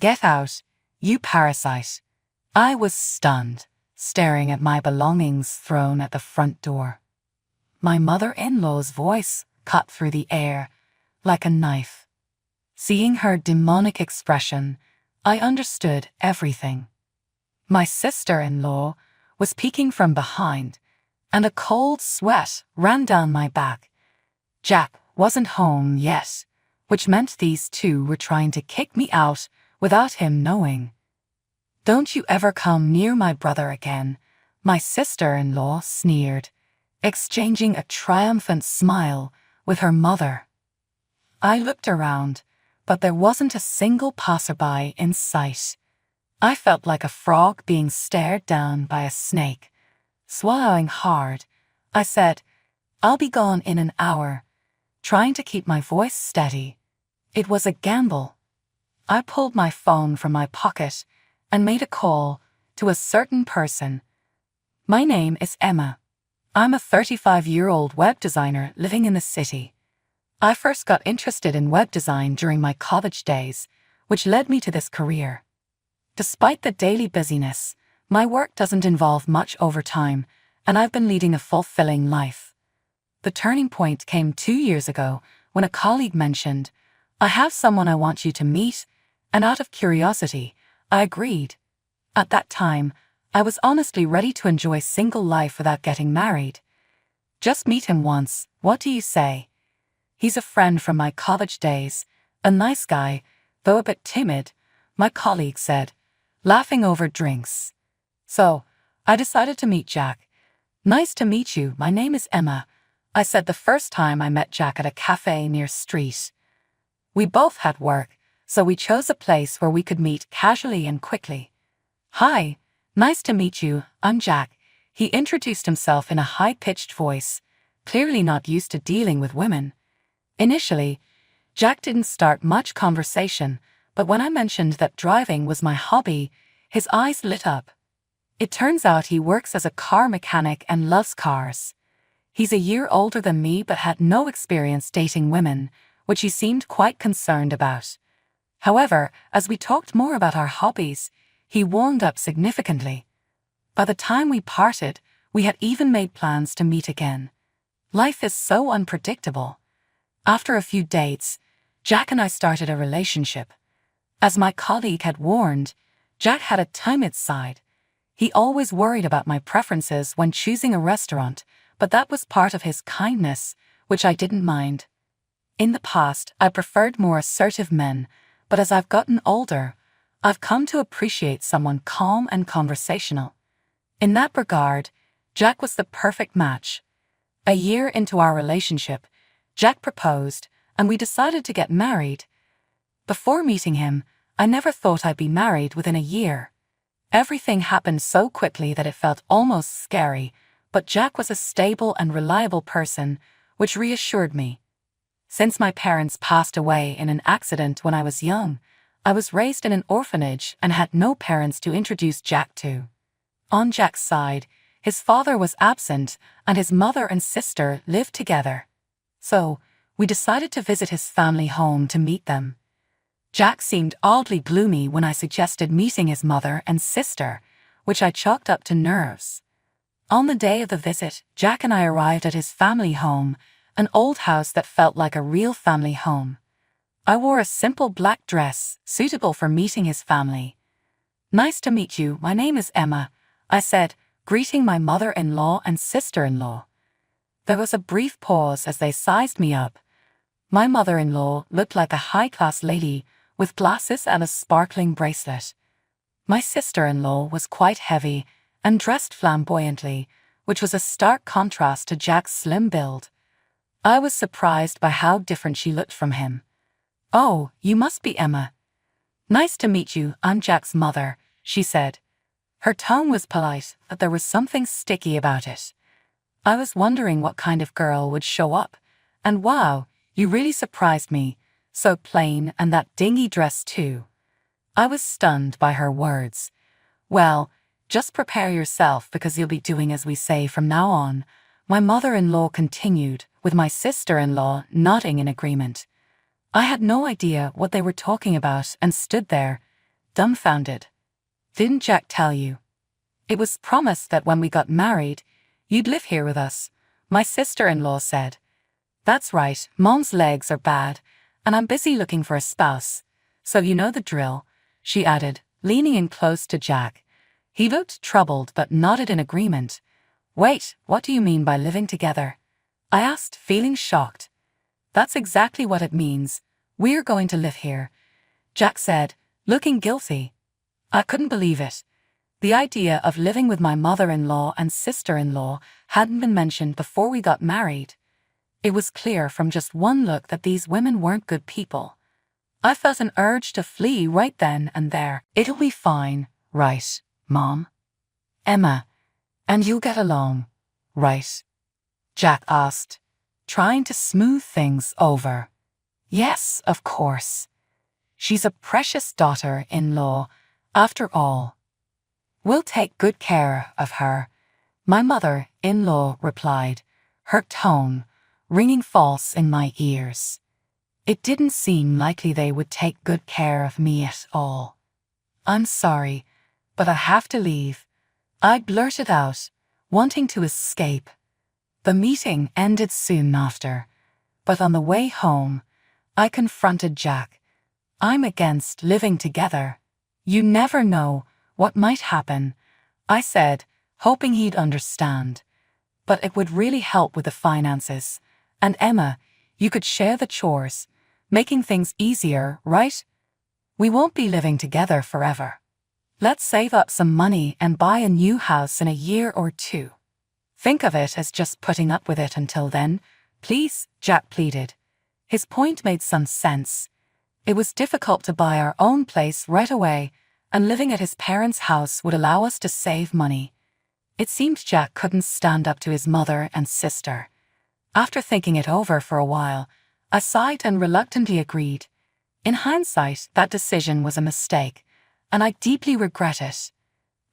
Get out, you parasite. I was stunned, staring at my belongings thrown at the front door. My mother-in-law's voice cut through the air like a knife. Seeing her demonic expression, I understood everything. My sister-in-law was peeking from behind, and a cold sweat ran down my back. Jack wasn't home yet, which meant these two were trying to kick me out without him knowing. "Don't you ever come near my brother again," my sister-in-law sneered, exchanging a triumphant smile with her mother. I looked around, but there wasn't a single passerby in sight. I felt like a frog being stared down by a snake. Swallowing hard, I said, "I'll be gone in an hour," trying to keep my voice steady. It was a gamble. I pulled my phone from my pocket and made a call to a certain person. "My name is Emma. I'm a 35-year-old web designer living in the city. I first got interested in web design during my college days, which led me to this career. Despite the daily busyness, my work doesn't involve much overtime, and I've been leading a fulfilling life. The turning point came 2 years ago when a colleague mentioned, 'I have someone I want you to meet,' and out of curiosity, I agreed. At that time, I was honestly ready to enjoy single life without getting married. Just meet him once, what do you say? He's a friend from my college days, a nice guy, though a bit timid," my colleague said, laughing over drinks. So, I decided to meet Jack. "Nice to meet you, my name is Emma," I said the first time I met Jack at a cafe near street. We both had work, so we chose a place where we could meet casually and quickly. "Hi, nice to meet you, I'm Jack," he introduced himself in a high-pitched voice, clearly not used to dealing with women. Initially, Jack didn't start much conversation, but when I mentioned that driving was my hobby, his eyes lit up. It turns out he works as a car mechanic and loves cars. He's a year older than me but had no experience dating women, which he seemed quite concerned about. However, as we talked more about our hobbies, he warmed up significantly. By the time we parted, we had even made plans to meet again. Life is so unpredictable. After a few dates, Jack and I started a relationship. As my colleague had warned, Jack had a timid side. He always worried about my preferences when choosing a restaurant, but that was part of his kindness, which I didn't mind. In the past, I preferred more assertive men, but as I've gotten older, I've come to appreciate someone calm and conversational. In that regard, Jack was the perfect match. A year into our relationship, Jack proposed, and we decided to get married. Before meeting him, I never thought I'd be married within a year. Everything happened so quickly that it felt almost scary, but Jack was a stable and reliable person, which reassured me. Since my parents passed away in an accident when I was young, I was raised in an orphanage and had no parents to introduce Jack to. On Jack's side, his father was absent and his mother and sister lived together. So, we decided to visit his family home to meet them. Jack seemed oddly gloomy when I suggested meeting his mother and sister, which I chalked up to nerves. On the day of the visit, Jack and I arrived at his family home, an old house that felt like a real family home. I wore a simple black dress, suitable for meeting his family. "Nice to meet you, my name is Emma," I said, greeting my mother-in-law and sister-in-law. There was a brief pause as they sized me up. My mother-in-law looked like a high-class lady with glasses and a sparkling bracelet. My sister-in-law was quite heavy and dressed flamboyantly, which was a stark contrast to Jack's slim build. I was surprised by how different she looked from him. "Oh, you must be Emma. Nice to meet you, I'm Jack's mother," she said. Her tone was polite, but there was something sticky about it. I was wondering what kind of girl would show up, and wow, you really surprised me, so plain and that dingy dress too. I was stunned by her words. "Well, just prepare yourself because you'll be doing as we say from now on," my mother-in-law continued, with my sister-in-law nodding in agreement. I had no idea what they were talking about and stood there, dumbfounded. Didn't Jack tell you? It was promised that when we got married, you'd live here with us, my sister-in-law said. That's right, Mom's legs are bad, and I'm busy looking for a spouse. So you know the drill, she added, leaning in close to Jack. He looked troubled but nodded in agreement. Wait, what do you mean by living together? I asked, feeling shocked. That's exactly what it means. We're going to live here, Jack said, looking guilty. I couldn't believe it. The idea of living with my mother-in-law and sister-in-law hadn't been mentioned before we got married. It was clear from just one look that these women weren't good people. I felt an urge to flee right then and there. It'll be fine, right, Mom? Emma, and you'll get along, right? Jack asked, trying to smooth things over. Yes, of course. She's a precious daughter-in-law, after all. We'll take good care of her, my mother-in-law replied, her tone ringing false in my ears. It didn't seem likely they would take good care of me at all. I'm sorry, but I have to leave, I blurted out, wanting to escape. The meeting ended soon after, but on the way home, I confronted Jack. I'm against living together. You never know what might happen, I said, hoping he'd understand. But it would really help with the finances. And Emma, you could share the chores, making things easier, right? We won't be living together forever. Let's save up some money and buy a new house in a year or two. Think of it as just putting up with it until then, please, Jack pleaded. His point made some sense. It was difficult to buy our own place right away, and living at his parents' house would allow us to save money. It seemed Jack couldn't stand up to his mother and sister. After thinking it over for a while, I sighed and reluctantly agreed. In hindsight, that decision was a mistake, and I deeply regret it.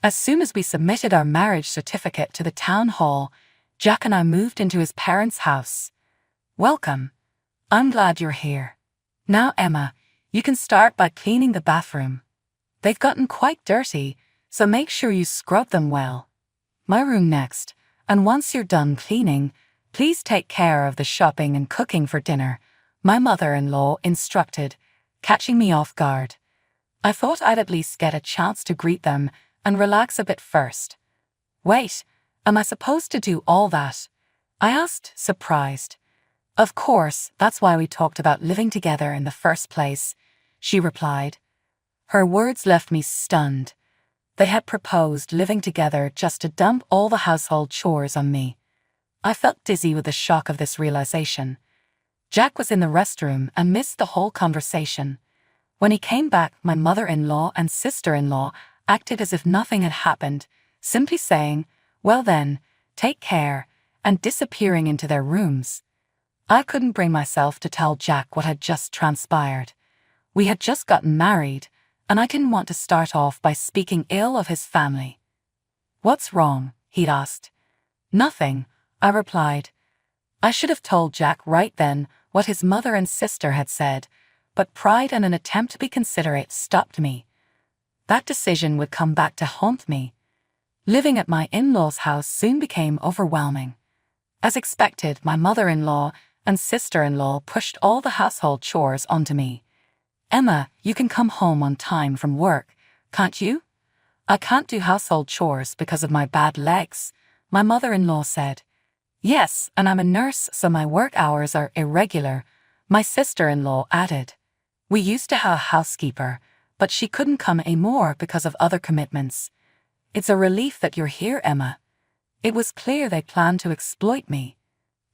As soon as we submitted our marriage certificate to the town hall, Jack and I moved into his parents' house. Welcome. I'm glad you're here. Now, Emma, you can start by cleaning the bathroom. They've gotten quite dirty, so make sure you scrub them well. My room next, and once you're done cleaning, please take care of the shopping and cooking for dinner, my mother-in-law instructed, catching me off guard. I thought I'd at least get a chance to greet them and relax a bit first. Wait, am I supposed to do all that? I asked, surprised. Of course, that's why we talked about living together in the first place, she replied. Her words left me stunned. They had proposed living together just to dump all the household chores on me. I felt dizzy with the shock of this realization. Jack was in the restroom and missed the whole conversation. When he came back, my mother-in-law and sister-in-law acted as if nothing had happened, simply saying, well then, take care, and disappearing into their rooms. I couldn't bring myself to tell Jack what had just transpired. We had just gotten married, and I didn't want to start off by speaking ill of his family. What's wrong? He'd asked. Nothing, I replied. I should have told Jack right then what his mother and sister had said, but pride and an attempt to be considerate stopped me. That decision would come back to haunt me. Living at my in-laws' house soon became overwhelming. As expected, my mother-in-law and sister-in-law pushed all the household chores onto me. Emma, you can come home on time from work, can't you? I can't do household chores because of my bad legs, my mother-in-law said. Yes, and I'm a nurse, so my work hours are irregular, my sister-in-law added. We used to have a housekeeper, but she couldn't come anymore because of other commitments. It's a relief that you're here, Emma. It was clear they planned to exploit me.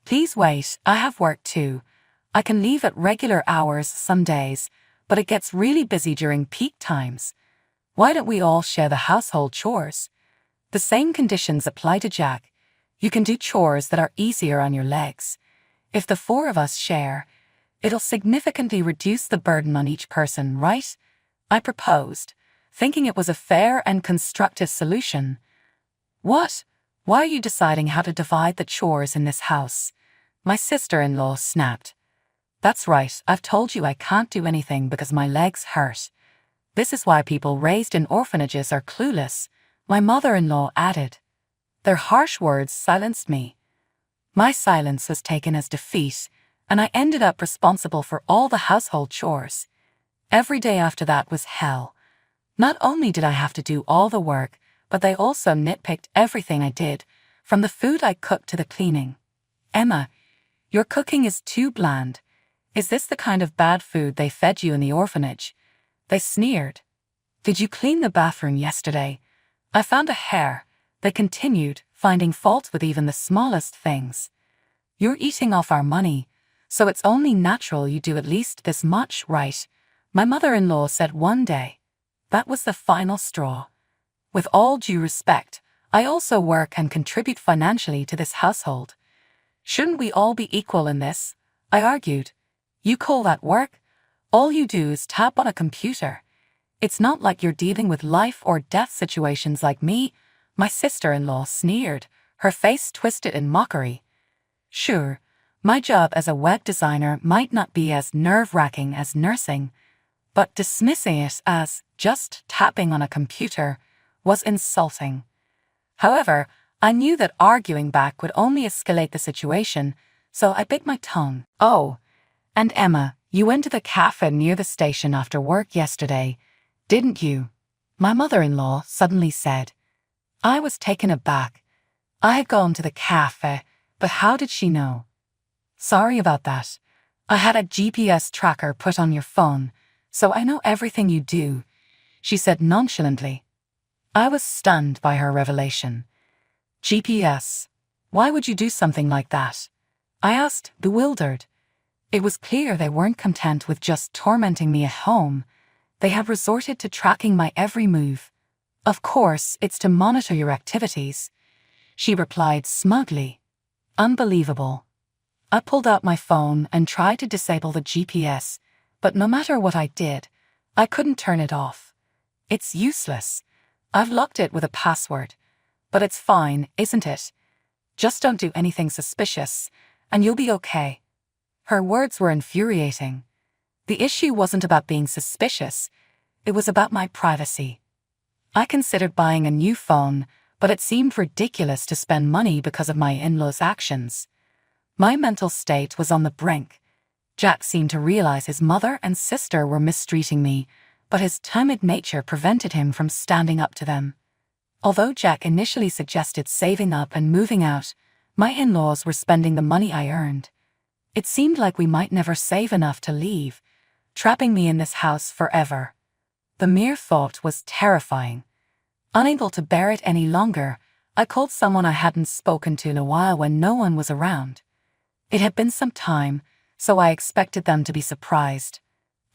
Please wait, I have work too. I can leave at regular hours some days, but it gets really busy during peak times. Why don't we all share the household chores? The same conditions apply to Jack. You can do chores that are easier on your legs. If the four of us share, it'll significantly reduce the burden on each person, right? I proposed, thinking it was a fair and constructive solution. What? Why are you deciding how to divide the chores in this house? My sister-in-law snapped. That's right, I've told you I can't do anything because my legs hurt. This is why people raised in orphanages are clueless, my mother-in-law added. Their harsh words silenced me. My silence was taken as defeat, and I ended up responsible for all the household chores. Every day after that was hell. Not only did I have to do all the work, but they also nitpicked everything I did, from the food I cooked to the cleaning. Emma, your cooking is too bland. Is this the kind of bad food they fed you in the orphanage? They sneered. Did you clean the bathroom yesterday? I found a hair. They continued, finding fault with even the smallest things. You're eating off our money, so it's only natural you do at least this much right, my mother-in-law said one day. That was the final straw. With all due respect, I also work and contribute financially to this household. Shouldn't we all be equal in this? I argued. You call that work? All you do is tap on a computer. It's not like you're dealing with life or death situations like me, my sister-in-law sneered, her face twisted in mockery. Sure, my job as a web designer might not be as nerve-wracking as nursing, but dismissing it as just tapping on a computer was insulting. However, I knew that arguing back would only escalate the situation, so I bit my tongue. Oh, and Emma, you went to the cafe near the station after work yesterday, didn't you? My mother-in-law suddenly said. I was taken aback. I had gone to the cafe, but how did she know? Sorry about that. I had a GPS tracker put on your phone, so I know everything you do, she said nonchalantly. I was stunned by her revelation. GPS? Why would you do something like that? I asked, bewildered. It was clear they weren't content with just tormenting me at home. They had resorted to tracking my every move. Of course, it's to monitor your activities, she replied smugly. Unbelievable. I pulled out my phone and tried to disable the GPS, but no matter what I did, I couldn't turn it off. It's useless. I've locked it with a password. But it's fine, isn't it? Just don't do anything suspicious, and you'll be okay. Her words were infuriating. The issue wasn't about being suspicious. It was about my privacy. I considered buying a new phone, but it seemed ridiculous to spend money because of my in-laws' actions. My mental state was on the brink. Jack seemed to realize his mother and sister were mistreating me, but his timid nature prevented him from standing up to them. Although Jack initially suggested saving up and moving out, my in-laws were spending the money I earned. It seemed like we might never save enough to leave, trapping me in this house forever. The mere thought was terrifying. Unable to bear it any longer, I called someone I hadn't spoken to in a while when no one was around. It had been some time, so I expected them to be surprised.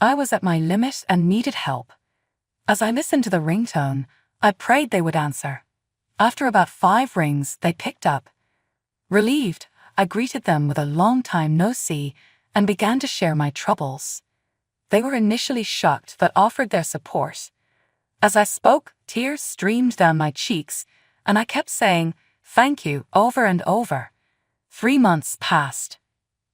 I was at my limit and needed help. As I listened to the ringtone, I prayed they would answer. After about 5 rings, they picked up. Relieved, I greeted them with a long time no see and began to share my troubles. They were initially shocked but offered their support. As I spoke, tears streamed down my cheeks, and I kept saying, "Thank you," over and over. 3 months passed.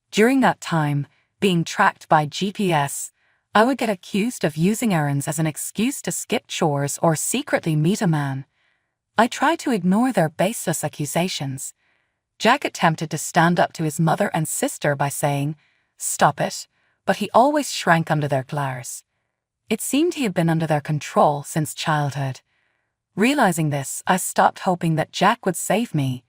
During that time, being tracked by GPS, I would get accused of using errands as an excuse to skip chores or secretly meet a man. I tried to ignore their baseless accusations. Jack attempted to stand up to his mother and sister by saying, "Stop it," but he always shrank under their glares. It seemed he had been under their control since childhood. Realizing this, I stopped hoping that Jack would save me.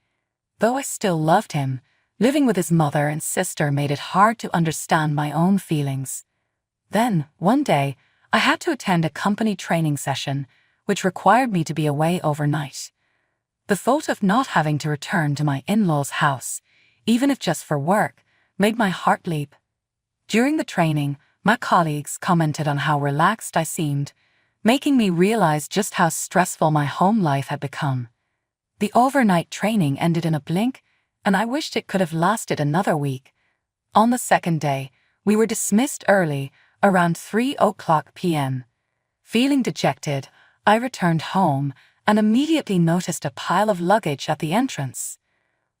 Though I still loved him, living with his mother and sister made it hard to understand my own feelings. Then, one day, I had to attend a company training session, which required me to be away overnight. The thought of not having to return to my in-laws' house, even if just for work, made my heart leap. During the training, my colleagues commented on how relaxed I seemed, making me realize just how stressful my home life had become. The overnight training ended in a blink, and I wished it could have lasted another week. On the second day, we were dismissed early, around 3:00 p.m. Feeling dejected, I returned home and immediately noticed a pile of luggage at the entrance.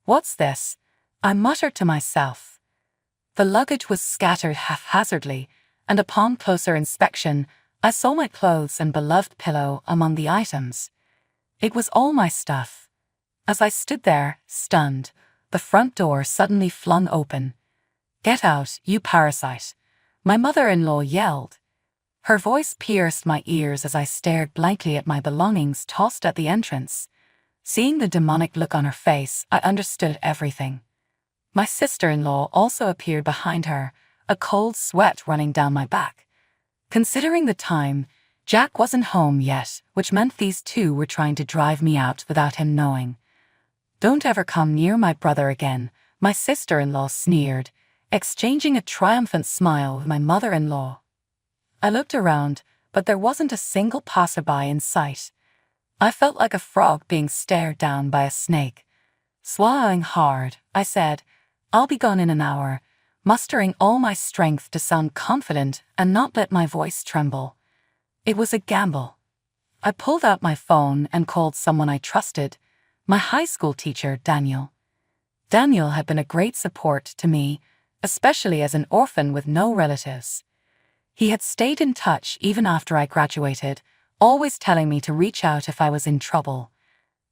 "What's this?" I muttered to myself. The luggage was scattered haphazardly, and upon closer inspection, I saw my clothes and beloved pillow among the items. It was all my stuff. As I stood there, stunned, the front door suddenly flung open. "Get out, you parasite!" my mother-in-law yelled. Her voice pierced my ears as I stared blankly at my belongings tossed at the entrance. Seeing the demonic look on her face, I understood everything. My sister-in-law also appeared behind her, a cold sweat running down my back. Considering the time, Jack wasn't home yet, which meant these two were trying to drive me out without him knowing. "Don't ever come near my brother again," my sister-in-law sneered, exchanging a triumphant smile with my mother-in-law. I looked around, but there wasn't a single passerby in sight. I felt like a frog being stared down by a snake. Swallowing hard, I said, "I'll be gone in an hour," mustering all my strength to sound confident and not let my voice tremble. It was a gamble. I pulled out my phone and called someone I trusted, my high school teacher, Daniel. Daniel had been a great support to me, especially as an orphan with no relatives. He had stayed in touch even after I graduated, always telling me to reach out if I was in trouble.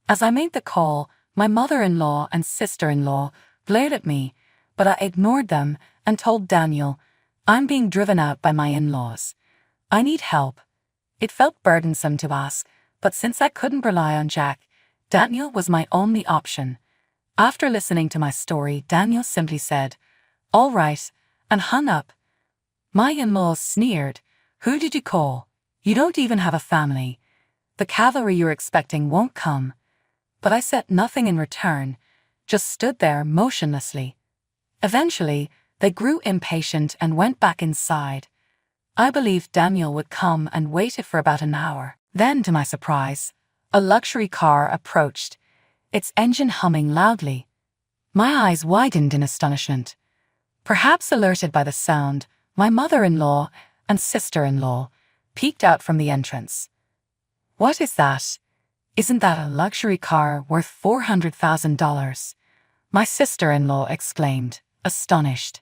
As I made the call, my mother-in-law and sister-in-law glared at me, but I ignored them and told Daniel, "I'm being driven out by my in-laws. I need help." It felt burdensome to ask, but since I couldn't rely on Jack, Daniel was my only option. After listening to my story, Daniel simply said, "All right," and hung up. My in-laws sneered, "Who did you call? You don't even have a family. The cavalry you're expecting won't come." But I said nothing in return, just stood there motionlessly. Eventually, they grew impatient and went back inside. I believed Daniel would come and waited for about an hour. Then, to my surprise, a luxury car approached, its engine humming loudly. My eyes widened in astonishment. Perhaps alerted by the sound, my mother-in-law and sister-in-law peeked out from the entrance. "What is that? Isn't that a luxury car worth $400,000? My sister-in-law exclaimed, astonished.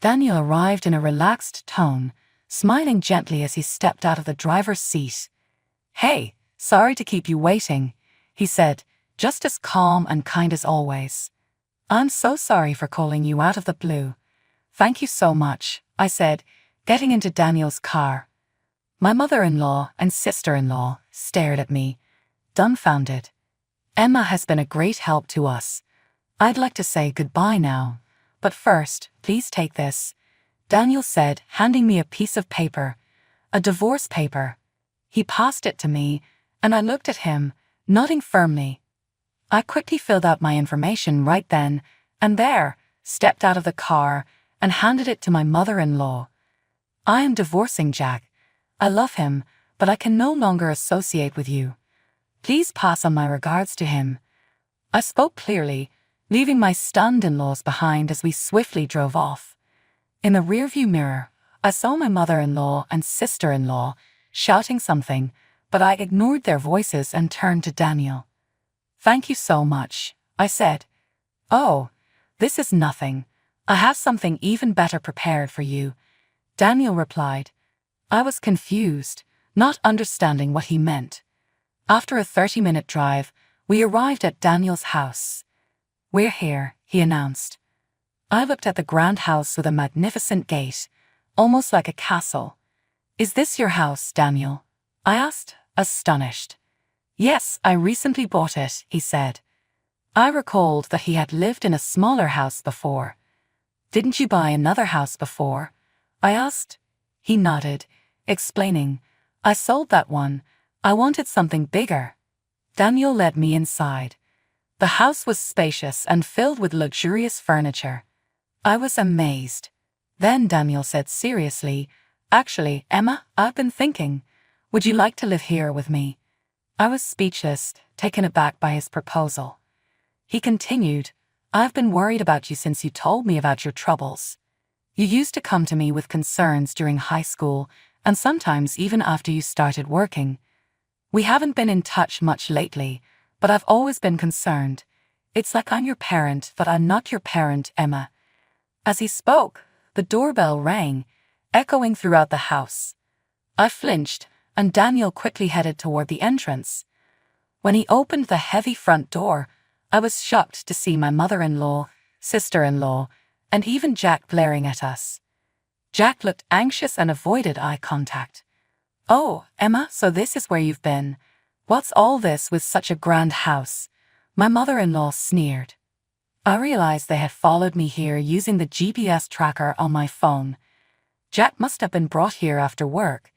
Daniel arrived in a relaxed tone, smiling gently as he stepped out of the driver's seat. "Hey, sorry to keep you waiting," he said, just as calm and kind as always. "I'm so sorry for calling you out of the blue." "Thank you so much," I said, getting into Daniel's car. My mother-in-law and sister-in-law stared at me, dumbfounded. "Emma has been a great help to us. I'd like to say goodbye now, but first, please take this," Daniel said, handing me a piece of paper, a divorce paper. He passed it to me, and I looked at him, nodding firmly. I quickly filled out my information right then and there, stepped out of the car, and handed it to my mother-in-law. "I am divorcing Jack. I love him, but I can no longer associate with you. Please pass on my regards to him." I spoke clearly, leaving my stunned in-laws behind as we swiftly drove off. In the rearview mirror, I saw my mother-in-law and sister-in-law shouting something, but I ignored their voices and turned to Daniel. "Thank you so much," I said. "Oh, this is nothing. I have something even better prepared for you," Daniel replied. I was confused, not understanding what he meant. After a 30-minute drive, we arrived at Daniel's house. "We're here," he announced. I looked at the grand house with a magnificent gate, almost like a castle. "Is this your house, Daniel?" I asked, astonished. "Yes, I recently bought it," he said. I recalled that he had lived in a smaller house before. "Didn't you buy another house before?" I asked. He nodded, explaining, "I sold that one. I wanted something bigger." Daniel led me inside. The house was spacious and filled with luxurious furniture. I was amazed. Then Daniel said seriously, "Actually, Emma, I've been thinking. Would you like to live here with me?" I was speechless, taken aback by his proposal. He continued, "I've been worried about you since you told me about your troubles. You used to come to me with concerns during high school, and sometimes even after you started working. We haven't been in touch much lately, but I've always been concerned. It's like I'm your parent, but I'm not your parent, Emma." As he spoke, the doorbell rang, echoing throughout the house. I flinched, and Daniel quickly headed toward the entrance. When he opened the heavy front door, I was shocked to see my mother-in-law, sister-in-law, and even Jack glaring at us. Jack looked anxious and avoided eye contact. "Oh, Emma, so this is where you've been. What's all this with such a grand house?" My mother-in-law sneered. I realized they had followed me here using the GPS tracker on my phone. Jack must have been brought here after work.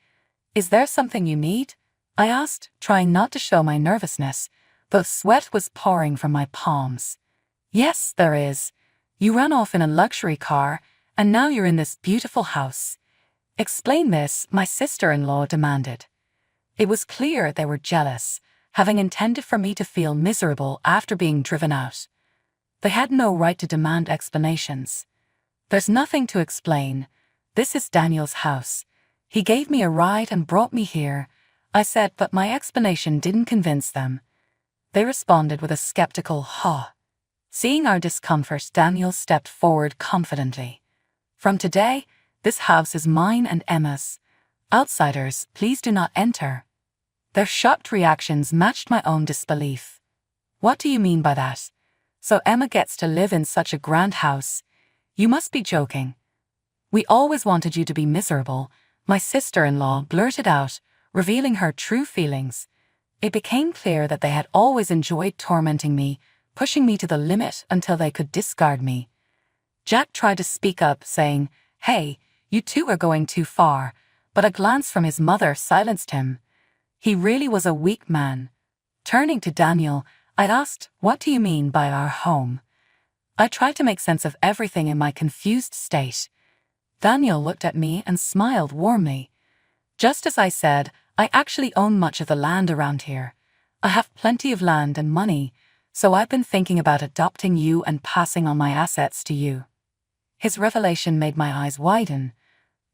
"Is there something you need?" I asked, trying not to show my nervousness, though sweat was pouring from my palms. "Yes, there is. You ran off in a luxury car, and now you're in this beautiful house." "Explain this," my sister-in-law demanded. It was clear they were jealous, having intended for me to feel miserable after being driven out. They had no right to demand explanations. "There's nothing to explain. This is Daniel's house. He gave me a ride and brought me here," I said, but my explanation didn't convince them. They responded with a skeptical "ha." Seeing our discomfort, Daniel stepped forward confidently. "From today, this house is mine and Emma's. Outsiders, please do not enter." Their shocked reactions matched my own disbelief. "What do you mean by that? So Emma gets to live in such a grand house? You must be joking." "We always wanted you to be miserable," my sister-in-law blurted out, revealing her true feelings. It became clear that they had always enjoyed tormenting me, pushing me to the limit until they could discard me. Jack tried to speak up, saying, "Hey, you two are going too far," but a glance from his mother silenced him. He really was a weak man. Turning to Daniel, I'd asked, "What do you mean by our home?" I tried to make sense of everything in my confused state. Daniel looked at me and smiled warmly. "Just as I said, I actually own much of the land around here. I have plenty of land and money, so I've been thinking about adopting you and passing on my assets to you." His revelation made my eyes widen.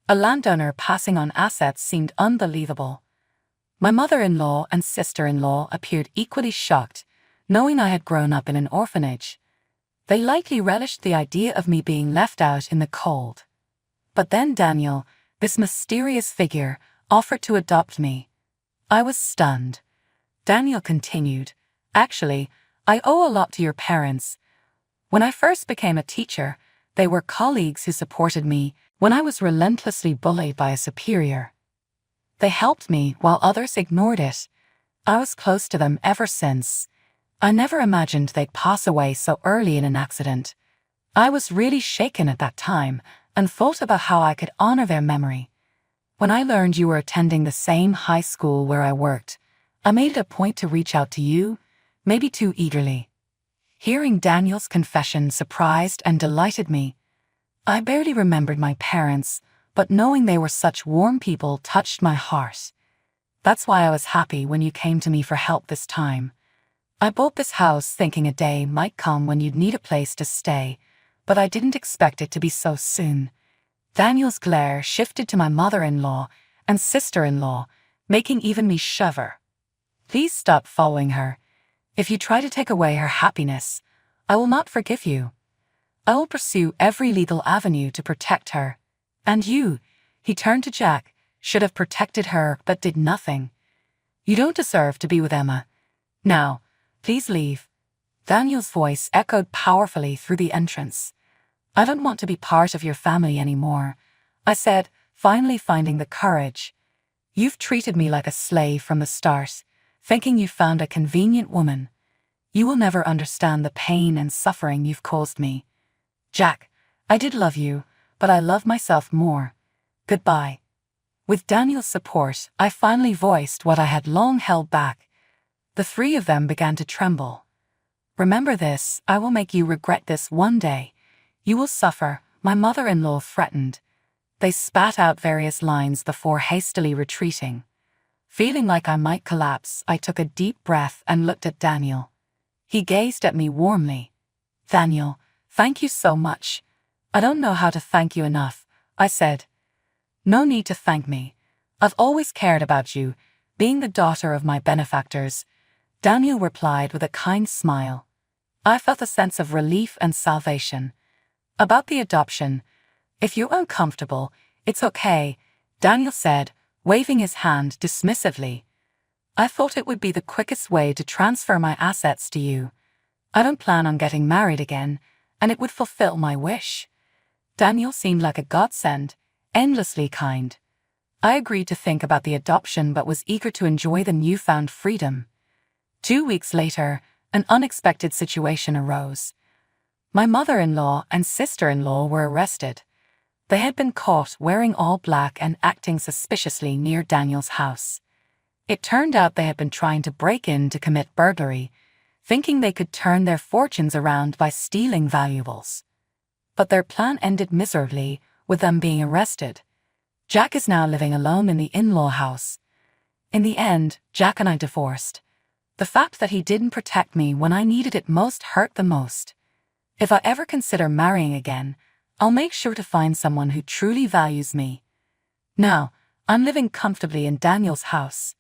A landowner passing on assets seemed unbelievable. My mother-in-law and sister-in-law appeared equally shocked, knowing I had grown up in an orphanage. They likely relished the idea of me being left out in the cold. But then Daniel, this mysterious figure, offered to adopt me. I was stunned. Daniel continued, "Actually, I owe a lot to your parents. When I first became a teacher, they were colleagues who supported me when I was relentlessly bullied by a superior. They helped me while others ignored it. I was close to them ever since. I never imagined they'd pass away so early in an accident. I was really shaken at that time and thought about how I could honor their memory. When I learned you were attending the same high school where I worked, I made it a point to reach out to you, maybe too eagerly." Hearing Daniel's confession surprised and delighted me. I barely remembered my parents, but knowing they were such warm people touched my heart. "That's why I was happy when you came to me for help this time. I bought this house thinking a day might come when you'd need a place to stay, but I didn't expect it to be so soon." Daniel's glare shifted to my mother-in-law and sister-in-law, making even me shiver. "Please stop following her. If you try to take away her happiness, I will not forgive you. I will pursue every legal avenue to protect her. And you," he turned to Jack, "should have protected her but did nothing. You don't deserve to be with Emma. Now, please leave." Daniel's voice echoed powerfully through the entrance. "I don't want to be part of your family anymore," I said, finally finding the courage. "You've treated me like a slave from the start, thinking you found a convenient woman. You will never understand the pain and suffering you've caused me. Jack, I did love you, but I love myself more. Goodbye." With Daniel's support, I finally voiced what I had long held back. The three of them began to tremble. "Remember this, I will make you regret this one day. You will suffer," my mother-in-law threatened. They spat out various lines before hastily retreating. Feeling like I might collapse, I took a deep breath and looked at Daniel. He gazed at me warmly. "Daniel, thank you so much. I don't know how to thank you enough," I said. "No need to thank me. I've always cared about you, being the daughter of my benefactors," Daniel replied with a kind smile. I felt a sense of relief and salvation. "About the adoption, if you're uncomfortable, it's okay," Daniel said, waving his hand dismissively. "I thought it would be the quickest way to transfer my assets to you. I don't plan on getting married again, and it would fulfill my wish." Daniel seemed like a godsend, endlessly kind. I agreed to think about the adoption but was eager to enjoy the newfound freedom. 2 weeks later, an unexpected situation arose. My mother-in-law and sister-in-law were arrested. They had been caught wearing all black and acting suspiciously near Daniel's house. It turned out they had been trying to break in to commit burglary, thinking they could turn their fortunes around by stealing valuables. But their plan ended miserably, with them being arrested. Jack is now living alone in the in-law house. In the end, Jack and I divorced. The fact that he didn't protect me when I needed it most hurt the most. If I ever consider marrying again, I'll make sure to find someone who truly values me. Now, I'm living comfortably in Daniel's house.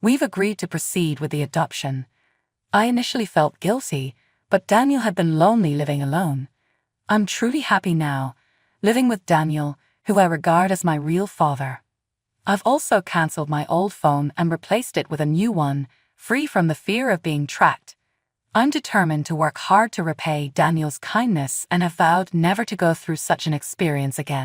We've agreed to proceed with the adoption. I initially felt guilty, but Daniel had been lonely living alone. I'm truly happy now, living with Daniel, who I regard as my real father. I've also cancelled my old phone and replaced it with a new one, free from the fear of being tracked. I'm determined to work hard to repay Daniel's kindness and have vowed never to go through such an experience again.